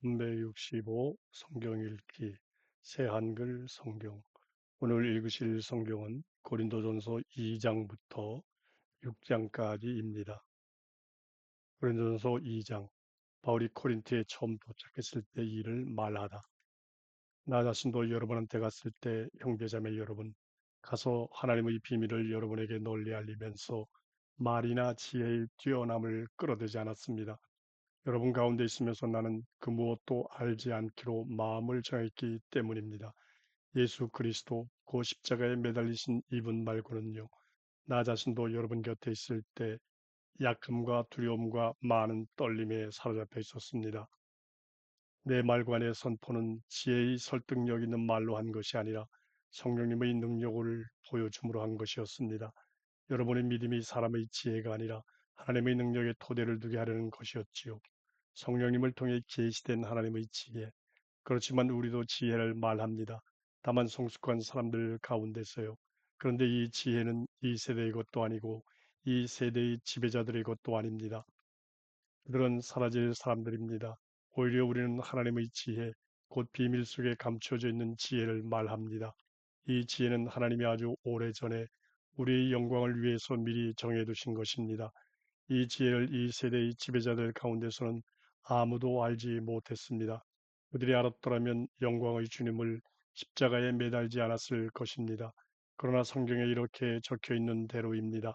365 성경 읽기 새 한글 성경. 오늘 읽으실 성경은 고린도전서 2장부터 6장까지입니다. 고린도전서 2장. 바울이 코린토에 처음 도착했을 때 일을 말하다. 나 자신도 여러분한테 갔을 때 형제자매 여러분, 가서 하나님의 비밀을 여러분에게 널리 알리면서 말이나 지혜의 뛰어남을 끌어대지 않았습니다. 여러분 가운데 있으면서 나는 그 무엇도 알지 않기로 마음을 정했기 때문입니다. 예수 그리스도 그 십자가에 매달리신 이분 말고는요. 나 자신도 여러분 곁에 있을 때 약함과 두려움과 많은 떨림에 사로잡혀 있었습니다. 내 말관의 선포는 지혜의 설득력 있는 말로 한 것이 아니라 성령님의 능력을 보여줌으로 한 것이었습니다. 여러분의 믿음이 사람의 지혜가 아니라 하나님의 능력에 토대를 두게 하려는 것이었지요. 성령님을 통해 계시된 하나님의 지혜. 그렇지만 우리도 지혜를 말합니다. 다만 성숙한 사람들 가운데서요. 그런데 이 지혜는 이 세대의 것도 아니고 이 세대의 지배자들의 것도 아닙니다. 그들은 사라질 사람들입니다. 오히려 우리는 하나님의 지혜, 곧 비밀 속에 감춰져 있는 지혜를 말합니다. 이 지혜는 하나님이 아주 오래전에 우리의 영광을 위해서 미리 정해두신 것입니다. 이 지혜를 이 세대의 지배자들 가운데서는 아무도 알지 못했습니다. 그들이 알았더라면 영광의 주님을 십자가에 매달지 않았을 것입니다. 그러나 성경에 이렇게 적혀 있는 대로입니다.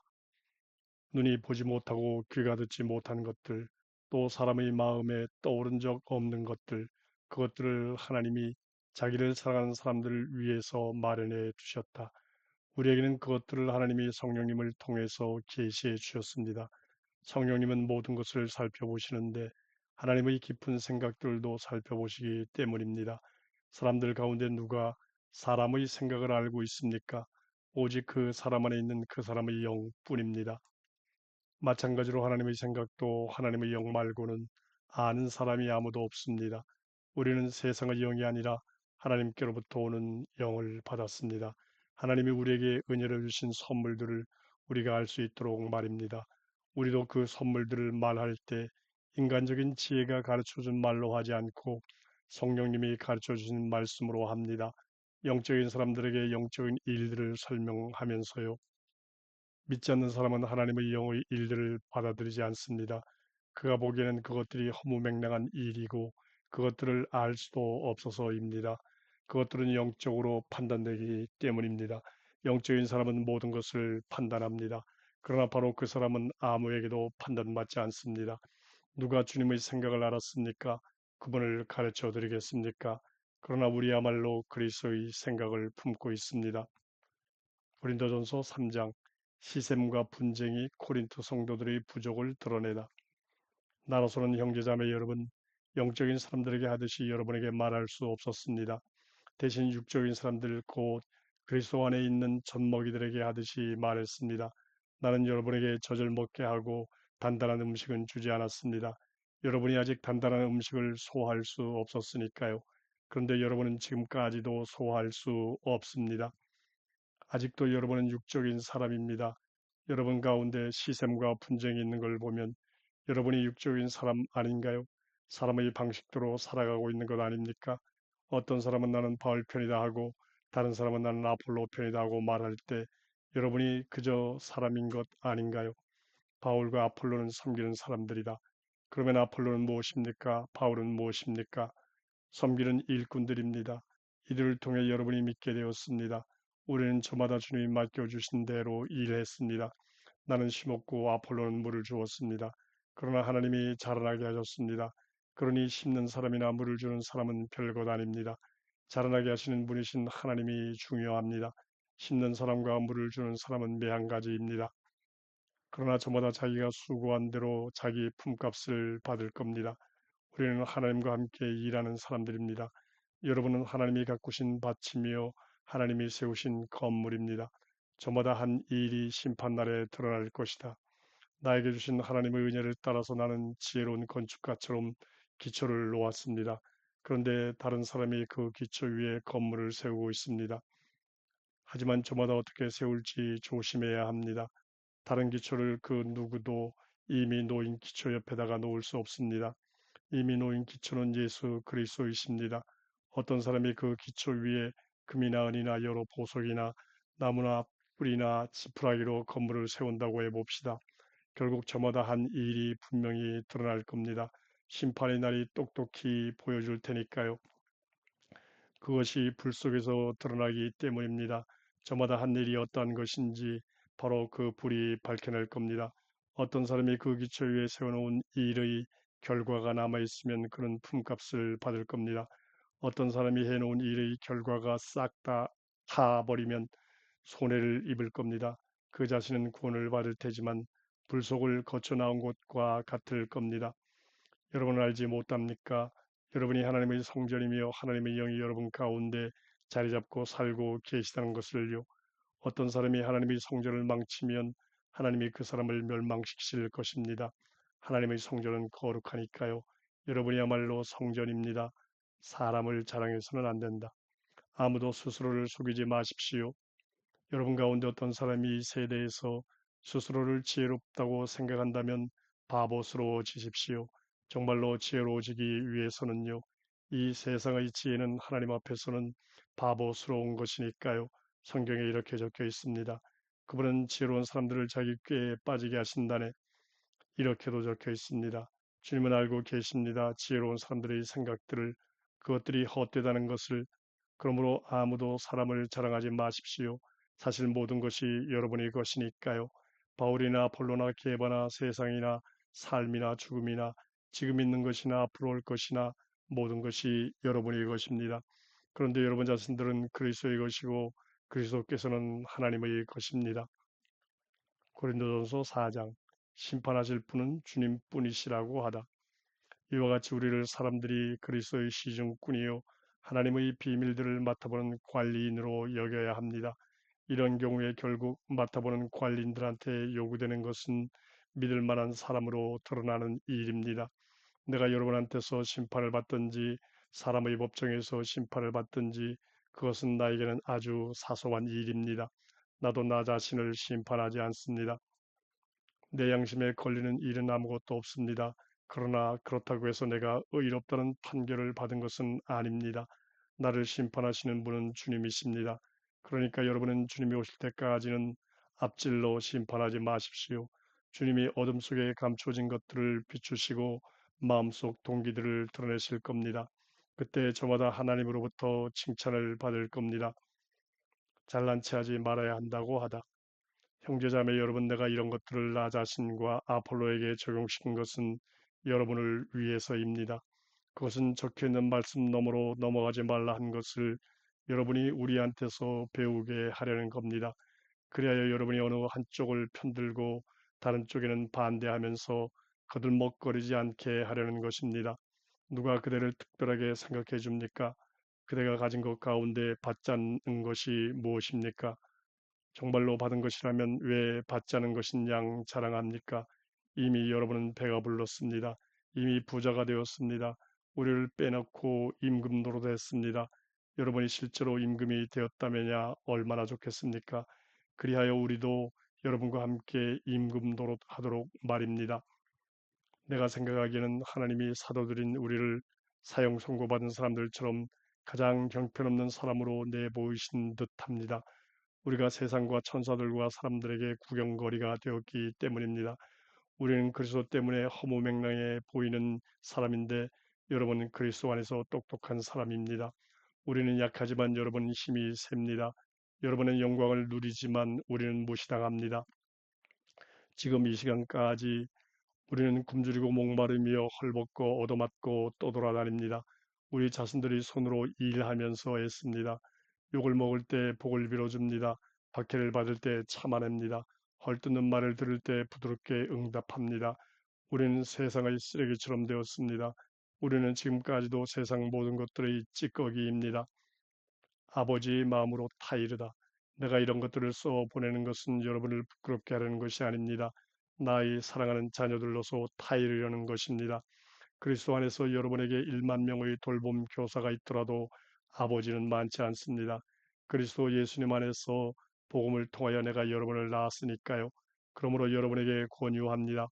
눈이 보지 못하고 귀가 듣지 못한 것들, 또 사람의 마음에 떠오른 적 없는 것들, 그것들을 하나님이 자기를 사랑하는 사람들을 위해서 마련해 두셨다. 우리에게는 그것들을 하나님이 성령님을 통해서 계시해 주셨습니다. 성령님은 모든 것을 살펴보시는데 하나님의 깊은 생각들도 살펴보시기 때문입니다. 사람들 가운데 누가 사람의 생각을 알고 있습니까? 오직 그 사람 안에 있는 그 사람의 영뿐입니다. 마찬가지로 하나님의 생각도 하나님의 영 말고는 아는 사람이 아무도 없습니다. 우리는 세상의 영이 아니라 하나님께로부터 오는 영을 받았습니다. 하나님이 우리에게 은혜를 주신 선물들을 우리가 알 수 있도록 말입니다. 우리도 그 선물들을 말할 때 인간적인 지혜가 가르쳐준 말로 하지 않고 성령님이 가르쳐주신 말씀으로 합니다. 영적인 사람들에게 영적인 일들을 설명하면서요. 믿지 않는 사람은 하나님의 영의 일들을 받아들이지 않습니다. 그가 보기에는 그것들이 허무맹랑한 일이고 그것들을 알 수도 없어서입니다. 그것들은 영적으로 판단되기 때문입니다. 영적인 사람은 모든 것을 판단합니다. 그러나 바로 그 사람은 아무에게도 판단받지 않습니다. 누가 주님의 생각을 알았습니까? 그분을 가르쳐 드리겠습니까? 그러나 우리야말로 그리스도의 생각을 품고 있습니다. 고린도전서 3장. 시셈과 분쟁이 코린토 성도들의 부족을 드러내다. 나로서는 형제자매 여러분, 영적인 사람들에게 하듯이 여러분에게 말할 수 없었습니다. 대신 육적인 사람들 곧 그리스도 안에 있는 젖먹이들에게 하듯이 말했습니다. 나는 여러분에게 젖을 먹게 하고 단단한 음식은 주지 않았습니다. 여러분이 아직 단단한 음식을 소화할 수 없었으니까요. 그런데 여러분은 지금까지도 소화할 수 없습니다. 아직도 여러분은 육적인 사람입니다. 여러분 가운데 시샘과 분쟁이 있는 걸 보면 여러분이 육적인 사람 아닌가요? 사람의 방식대로 살아가고 있는 것 아닙니까? 어떤 사람은 나는 바울 편이다 하고 다른 사람은 나는 아폴로 편이다 하고 말할 때 여러분이 그저 사람인 것 아닌가요? 바울과 아폴로는 섬기는 사람들이다. 그러면 아폴로는 무엇입니까? 바울은 무엇입니까? 섬기는 일꾼들입니다. 이들을 통해 여러분이 믿게 되었습니다. 우리는 저마다 주님이 맡겨주신 대로 일했습니다. 나는 심었고 아폴로는 물을 주었습니다. 그러나 하나님이 자라나게 하셨습니다. 그러니 심는 사람이나 물을 주는 사람은 별것 아닙니다. 자라나게 하시는 분이신 하나님이 중요합니다. 심는 사람과 물을 주는 사람은 매한가지입니다. 그러나 저마다 자기가 수고한 대로 자기 품값을 받을 겁니다. 우리는 하나님과 함께 일하는 사람들입니다. 여러분은 하나님이 가꾸신 밭이며 하나님이 세우신 건물입니다. 저마다 한 일이 심판날에 드러날 것이다. 나에게 주신 하나님의 은혜를 따라서 나는 지혜로운 건축가처럼 기초를 놓았습니다. 그런데 다른 사람이 그 기초 위에 건물을 세우고 있습니다. 하지만 저마다 어떻게 세울지 조심해야 합니다. 다른 기초를 그 누구도 이미 놓인 기초 옆에다가 놓을 수 없습니다. 이미 놓인 기초는 예수 그리스도이십니다. 어떤 사람이 그 기초 위에 금이나 은이나 여러 보석이나 나무나 뿔이나 지푸라기로 건물을 세운다고 해봅시다. 결국 저마다 한 일이 분명히 드러날 겁니다. 심판의 날이 똑똑히 보여줄 테니까요. 그것이 불 속에서 드러나기 때문입니다. 저마다 한 일이 어떠한 것인지 바로 그 불이 밝혀낼 겁니다. 어떤 사람이 그 기초 위에 세워놓은 일의 결과가 남아있으면 그는 품값을 받을 겁니다. 어떤 사람이 해놓은 일의 결과가 싹 다 타버리면 손해를 입을 겁니다. 그 자신은 구원을 받을 테지만 불속을 거쳐 나온 것과 같을 겁니다. 여러분은 알지 못합니까? 여러분이 하나님의 성전이며 하나님의 영이 여러분 가운데 자리 잡고 살고 계시다는 것을요. 어떤 사람이 하나님의 성전을 망치면 하나님이 그 사람을 멸망시키실 것입니다. 하나님의 성전은 거룩하니까요. 여러분이야말로 성전입니다. 사람을 자랑해서는 안 된다. 아무도 스스로를 속이지 마십시오. 여러분 가운데 어떤 사람이 이 세대에서 스스로를 지혜롭다고 생각한다면 바보스러워지십시오. 정말로 지혜로워지기 위해서는요. 이 세상의 지혜는 하나님 앞에서는 바보스러운 것이니까요. 성경에 이렇게 적혀 있습니다. 그분은 지혜로운 사람들을 자기 꾀에 빠지게 하신다네. 이렇게도 적혀 있습니다. 주님은 알고 계십니다. 지혜로운 사람들의 생각들을, 그것들이 헛되다는 것을. 그러므로 아무도 사람을 자랑하지 마십시오. 사실 모든 것이 여러분의 것이니까요. 바울이나 폴로나 게바나 세상이나 삶이나 죽음이나 지금 있는 것이나 앞으로 올 것이나 모든 것이 여러분의 것입니다. 그런데 여러분 자신들은 그리스도의 것이고 그리스도께서는 하나님의 것입니다. 고린도전서 4장. 심판하실 분은 주님뿐이시라고 하다. 이와 같이 우리를 사람들이 그리스도의 시중꾼이요 하나님의 비밀들을 맡아보는 관리인으로 여겨야 합니다. 이런 경우에 결국 맡아보는 관리인들한테 요구되는 것은 믿을 만한 사람으로 드러나는 일입니다. 내가 여러분한테서 심판을 받든지 사람의 법정에서 심판을 받든지 그것은 나에게는 아주 사소한 일입니다. 나도 나 자신을 심판하지 않습니다. 내 양심에 걸리는 일은 아무것도 없습니다. 그러나 그렇다고 해서 내가 의롭다는 판결을 받은 것은 아닙니다. 나를 심판하시는 분은 주님이십니다. 그러니까 여러분은 주님이 오실 때까지는 앞질러 심판하지 마십시오. 주님이 어둠 속에 감춰진 것들을 비추시고 마음속 동기들을 드러내실 겁니다. 그때 저마다 하나님으로부터 칭찬을 받을 겁니다. 잘난 체하지 말아야 한다고 하다. 형제자매 여러분, 내가 이런 것들을 나 자신과 아폴로에게 적용시킨 것은 여러분을 위해서입니다. 그것은 적혀 있는 말씀 너머로 넘어가지 말라 한 것을 여러분이 우리한테서 배우게 하려는 겁니다. 그리하여 여러분이 어느 한쪽을 편들고 다른 쪽에는 반대하면서 거들먹거리지 않게 하려는 것입니다. 누가 그대를 특별하게 생각해 줍니까? 그대가 가진 것 가운데 받지 않는 것이 무엇입니까? 정말로 받은 것이라면 왜 받지 않은 것인 양 자랑합니까? 이미 여러분은 배가 불렀습니다. 이미 부자가 되었습니다. 우리를 빼놓고 임금 노릇했습니다. 여러분이 실제로 임금이 되었다면야 얼마나 좋겠습니까? 그리하여 우리도 여러분과 함께 임금 노릇하도록 말입니다. 내가 생각하기에는 하나님이 사도들인 우리를 사형 선고받은 사람들처럼 가장 형편없는 사람으로 내보이신 듯합니다. 우리가 세상과 천사들과 사람들에게 구경거리가 되었기 때문입니다. 우리는 그리스도 때문에 허무맹랑해 보이는 사람인데 여러분은 그리스도 안에서 똑똑한 사람입니다. 우리는 약하지만 여러분은 힘이 셉니다. 여러분은 영광을 누리지만 우리는 무시당합니다. 지금 이 시간까지 우리는 굶주리고 목마르며 헐벗고 얻어맞고 떠돌아다닙니다. 우리 자신들이 손으로 일하면서 애씁니다. 욕을 먹을 때 복을 빌어줍니다. 박해를 받을 때 참아냅니다. 헐뜯는 말을 들을 때 부드럽게 응답합니다. 우리는 세상의 쓰레기처럼 되었습니다. 우리는 지금까지도 세상 모든 것들의 찌꺼기입니다. 아버지의 마음으로 타이르다. 내가 이런 것들을 써 보내는 것은 여러분을 부끄럽게 하려는 것이 아닙니다. 나의 사랑하는 자녀들로서 타이르려는 것입니다. 그리스도 안에서 여러분에게 1만 명의 돌봄 교사가 있더라도 아버지는 많지 않습니다. 그리스도 예수님 안에서 복음을 통하여 내가 여러분을 낳았으니까요. 그러므로 여러분에게 권유합니다.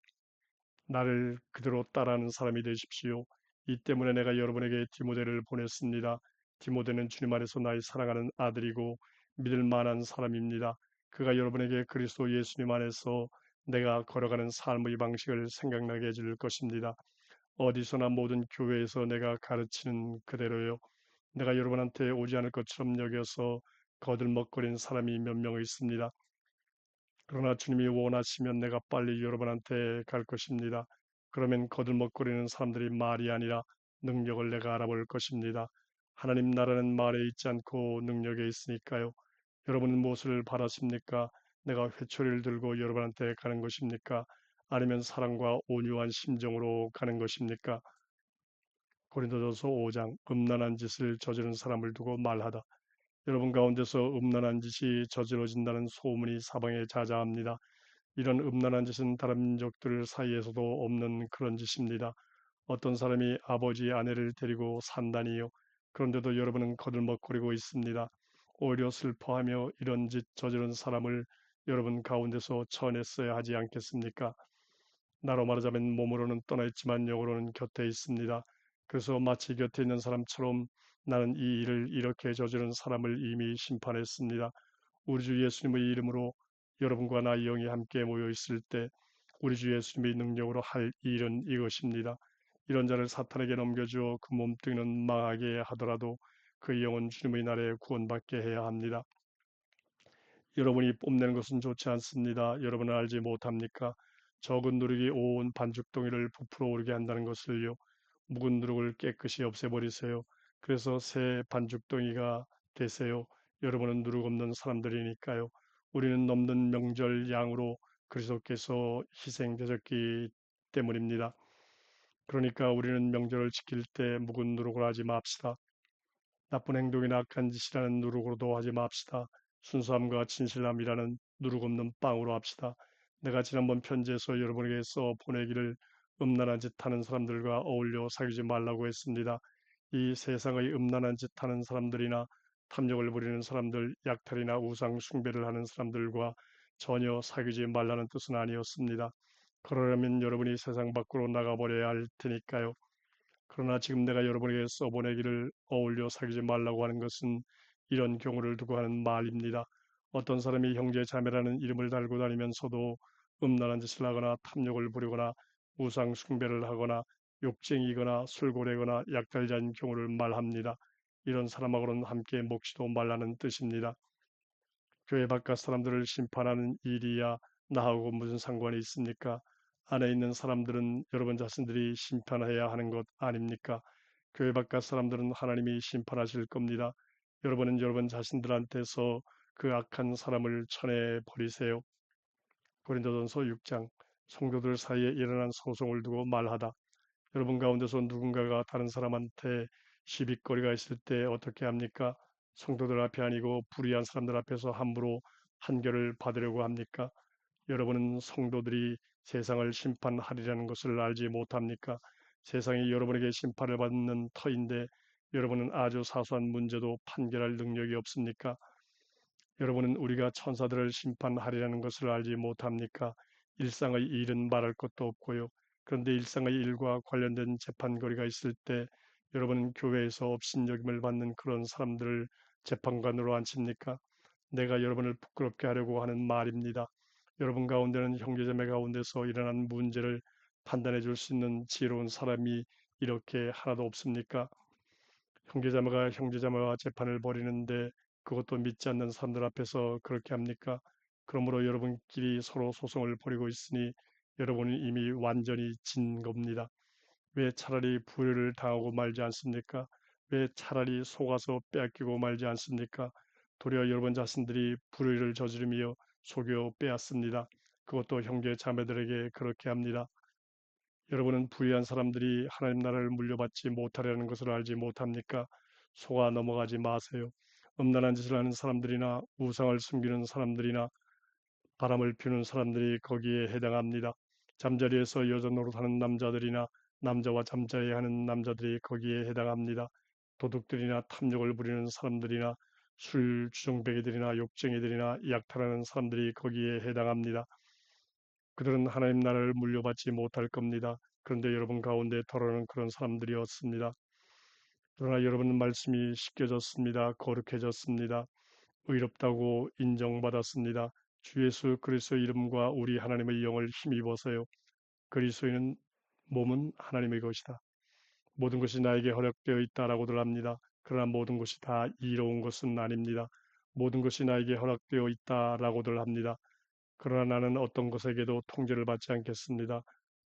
나를 그대로 따라하는 사람이 되십시오. 이 때문에 내가 여러분에게 디모데를 보냈습니다. 디모데는 주님 안에서 나의 사랑하는 아들이고 믿을 만한 사람입니다. 그가 여러분에게 그리스도 예수님 안에서 내가 걸어가는 삶의 방식을 생각나게 해줄 것입니다. 어디서나 모든 교회에서 내가 가르치는 그대로요. 내가 여러분한테 오지 않을 것처럼 여겨서 거들먹거리는 사람이 몇 명 있습니다. 그러나 주님이 원하시면 내가 빨리 여러분한테 갈 것입니다. 그러면 거들먹거리는 사람들이 말이 아니라 능력을 내가 알아볼 것입니다. 하나님 나라는 말에 있지 않고 능력에 있으니까요. 여러분은 무엇을 바라십니까? 내가 회초리를 들고 여러분한테 가는 것입니까? 아니면 사랑과 온유한 심정으로 가는 것입니까? 고린도전서 5장 음란한 짓을 저지른 사람을 두고 말하다. 여러분 가운데서 음란한 짓이 저질러진다는 소문이 사방에 자자합니다. 이런 음란한 짓은 다른 민족들 사이에서도 없는 그런 짓입니다. 어떤 사람이 아버지 아내를 데리고 산다니요. 그런데도 여러분은 거들먹거리고 있습니다. 오히려 슬퍼하며 이런 짓 저지른 사람을 여러분 가운데서 쳐냈어야 하지 않겠습니까? 나로 말하자면 몸으로는 떠나 있지만 영으로는 곁에 있습니다. 그래서 마치 곁에 있는 사람처럼 나는 이 일을 이렇게 저지른 사람을 이미 심판했습니다. 우리 주 예수님의 이름으로 여러분과 나 영이 함께 모여 있을 때 우리 주 예수님의 능력으로 할 일은 이것입니다. 이런 자를 사탄에게 넘겨주어 그 몸뚱이는 망하게 하더라도 그 영은 주님의 날에 구원받게 해야 합니다. 여러분이 뽐내는 것은 좋지 않습니다. 여러분은 알지 못합니까? 적은 누룩이 온 반죽덩이를 부풀어 오르게 한다는 것을요. 묵은 누룩을 깨끗이 없애버리세요. 그래서 새 반죽덩이가 되세요. 여러분은 누룩 없는 사람들이니까요. 우리는 넘는 명절 양으로 그리스도께서 희생되셨기 때문입니다. 그러니까 우리는 명절을 지킬 때 묵은 누룩을 하지 맙시다. 나쁜 행동이나 악한 짓이라는 누룩으로도 하지 맙시다. 순수함과 진실함이라는 누룩 없는 빵으로 합시다. 내가 지난번 편지에서 여러분에게 써 보내기를 음란한 짓 하는 사람들과 어울려 사귀지 말라고 했습니다. 이 세상의 음란한 짓 하는 사람들이나 탐욕을 부리는 사람들, 약탈이나 우상 숭배를 하는 사람들과 전혀 사귀지 말라는 뜻은 아니었습니다. 그러려면 여러분이 세상 밖으로 나가버려야 할 테니까요. 그러나 지금 내가 여러분에게 써보내기를 어울려 사귀지 말라고 하는 것은 이런 경우를 두고 하는 말입니다. 어떤 사람이 형제 자매라는 이름을 달고 다니면서도 음란한 짓을 하거나 탐욕을 부리거나 우상 숭배를 하거나 욕쟁이거나 술고래거나 약탈자인 경우를 말합니다. 이런 사람하고는 함께 먹지도 말라는 뜻입니다. 교회 바깥 사람들을 심판하는 일이야 나하고 무슨 상관이 있습니까? 안에 있는 사람들은 여러분 자신들이 심판해야 하는 것 아닙니까? 교회 바깥 사람들은 하나님이 심판하실 겁니다. 여러분은 여러분 자신들한테서 그 악한 사람을 쳐내 버리세요. 고린도전서 6장 성도들 사이에 일어난 소송을 두고 말하다. 여러분 가운데서 누군가가 다른 사람한테 시비거리가 있을 때 어떻게 합니까? 성도들 앞이 아니고 불의한 사람들 앞에서 함부로 판결을 받으려고 합니까? 여러분은 성도들이 세상을 심판하리라는 것을 알지 못합니까? 세상이 여러분에게 심판을 받는 터인데 여러분은 아주 사소한 문제도 판결할 능력이 없습니까? 여러분은 우리가 천사들을 심판하리라는 것을 알지 못합니까? 일상의 일은 말할 것도 없고요. 그런데 일상의 일과 관련된 재판거리가 있을 때 여러분은 교회에서 업신여김을 받는 그런 사람들을 재판관으로 앉힙니까? 내가 여러분을 부끄럽게 하려고 하는 말입니다. 여러분 가운데는 형제자매 가운데서 일어난 문제를 판단해 줄 수 있는 지혜로운 사람이 이렇게 하나도 없습니까? 형제자매가 형제자매와 재판을 벌이는데 그것도 믿지 않는 사람들 앞에서 그렇게 합니까? 그러므로 여러분끼리 서로 소송을 벌이고 있으니 여러분은 이미 완전히 진 겁니다. 왜 차라리 불의를 당하고 말지 않습니까? 왜 차라리 속아서 빼앗기고 말지 않습니까? 도리어 여러분 자신들이 불의를 저지르며 속여 빼앗습니다. 그것도 형제 자매들에게 그렇게 합니다. 여러분은 부유한 사람들이 하나님 나라를 물려받지 못하려는 것을 알지 못합니까? 속아 넘어가지 마세요. 음란한 짓을 하는 사람들이나 우상을 숨기는 사람들이나 바람을 피우는 사람들이 거기에 해당합니다. 잠자리에서 여자 노릇하는 남자들이나 남자와 잠자리 하는 남자들이 거기에 해당합니다. 도둑들이나 탐욕을 부리는 사람들이나 술 주정뱅이들이나 욕쟁이들이나 약탈하는 사람들이 거기에 해당합니다. 그들은 하나님 나라를 물려받지 못할 겁니다. 그런데 여러분 가운데 더러는 그런 사람들이었습니다. 그러나 여러분은 말씀이 씻겨졌습니다. 거룩해졌습니다. 의롭다고 인정받았습니다. 주 예수 그리스도의 이름과 우리 하나님의 영을 힘입어서요. 그리스도인은 몸은 하나님의 것이다. 모든 것이 나에게 허락되어 있다라고들 합니다. 그러나 모든 것이 다 이로운 것은 아닙니다. 모든 것이 나에게 허락되어 있다라고들 합니다. 그러나 나는 어떤 것에게도 통제를 받지 않겠습니다.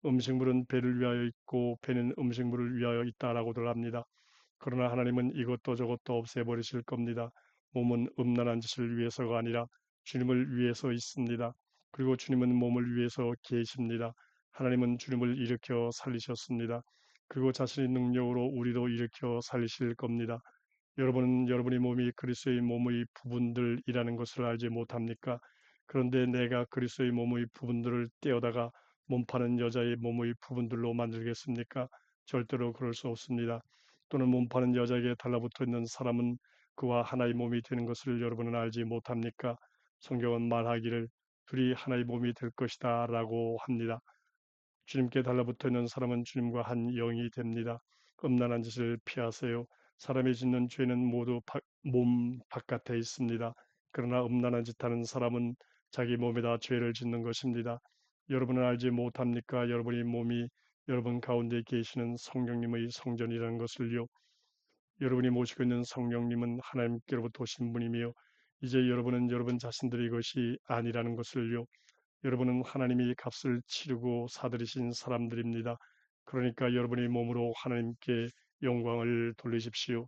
음식물은 배를 위하여 있고 배는 음식물을 위하여 있다라고들 합니다. 그러나 하나님은 이것도 저것도 없애버리실 겁니다. 몸은 음란한 짓을 위해서가 아니라 주님을 위해서 있습니다. 그리고 주님은 몸을 위해서 계십니다. 하나님은 주님을 일으켜 살리셨습니다. 그리고 자신의 능력으로 우리도 일으켜 살리실 겁니다. 여러분은 여러분의 몸이 그리스도의 몸의 부분들이라는 것을 알지 못합니까? 그런데 내가 그리스도의 몸의 부분들을 떼어다가 몸파는 여자의 몸의 부분들로 만들겠습니까? 절대로 그럴 수 없습니다. 또는 몸파는 여자에게 달라붙어 있는 사람은 그와 하나의 몸이 되는 것을 여러분은 알지 못합니까? 성경은 말하기를 둘이 하나의 몸이 될 것이다 라고 합니다. 주님께 달라붙어 있는 사람은 주님과 한 영이 됩니다. 음란한 짓을 피하세요. 사람이 짓는 죄는 모두 몸 바깥에 있습니다. 그러나 음란한 짓 하는 사람은 자기 몸에다 죄를 짓는 것입니다. 여러분은 알지 못합니까? 여러분의 몸이 여러분 가운데 계시는 성령님의 성전이라는 것을요. 여러분이 모시고 있는 성령님은 하나님께로부터 오신 분이며 이제 여러분은 여러분 자신들의 것이 아니라는 것을요. 여러분은 하나님이 값을 치르고 사들이신 사람들입니다. 그러니까 여러분의 몸으로 하나님께 영광을 돌리십시오.